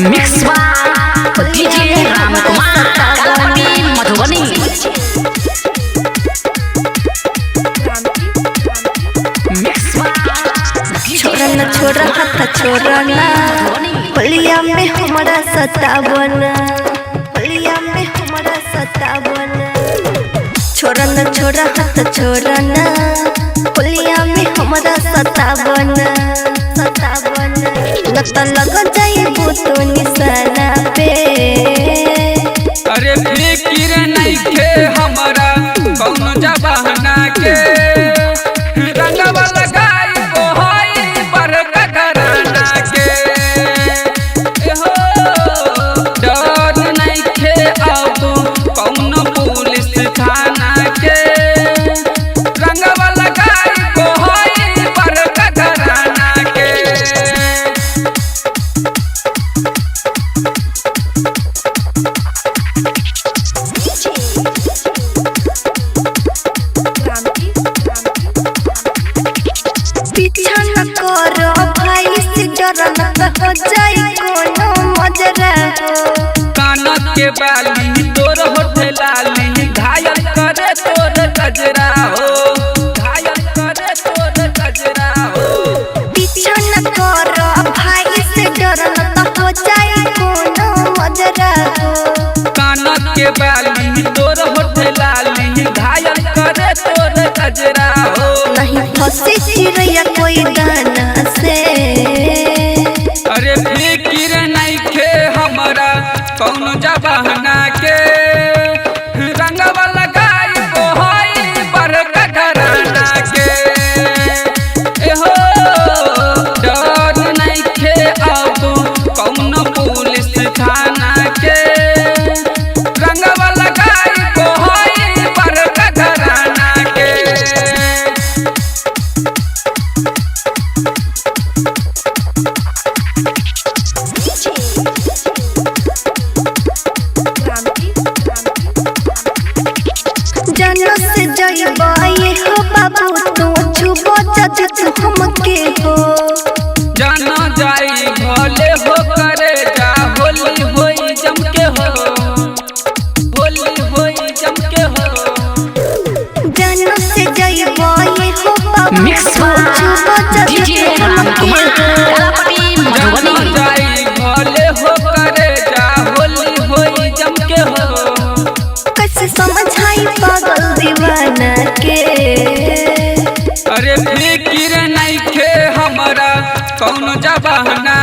Mix by DJ Ramkumar Kalapatti Madhubani. छोरा न छोरा हाथ छोरा ना होलिया में हमारा सतावना, होलिया में हमारा सतावना। छोरा न छोरा हाथ छोरा ना होलिया में हमारा सतावना, सतावना। न तो लग जाए वो तो निशाना पे। अरे फिकिर नहीं खे हमारा कौन जबाना के रंगवा लगाई वो होई बरका घराना के हो। डर नहीं खे अब कौन पुलिस थाना के रंगवा लगाई वो होई बरका घराना के। पीछा न करो भाई से डर न हो जाए कोनो मजरा हो। कानक के बाली तोर होठे लाली घायल करे तोर गजरा हो, घायल करे तोर गजरा हो। पीछा न करो भाई से डर न हो जाए कोनो मजरा हो। कानक के बाली तोर होठे लाली घायल करे तोर गजरा हो। नहीं फंसी चिड़ैया कोई दाना से। अरे फिकिर नहीं खे हमारा कौन जबाना के रंगवा लगाई वो होई बरका घराना के हो। डर नहीं खे अब कौन पुलिस थाना के रंगवा लगाई वो होई बरका घराना के। जानो से जइबा ये हो बाबू तू छुबो जज हमके हो। जाना जाई भले हो करे जा होली होई जम के हो, होली होई जम के हो। जानो से जइबा ये हो बाबू मिक्स तू छुबो जज डीजे रामकुमार कालापट्टी जाना मधुबनी। जाई भले हो करे जा होली होई जम के हो। कैसे समझाई पागल दीवाना के। अरे फिकिर नहीं खे हमारा कौन जबाना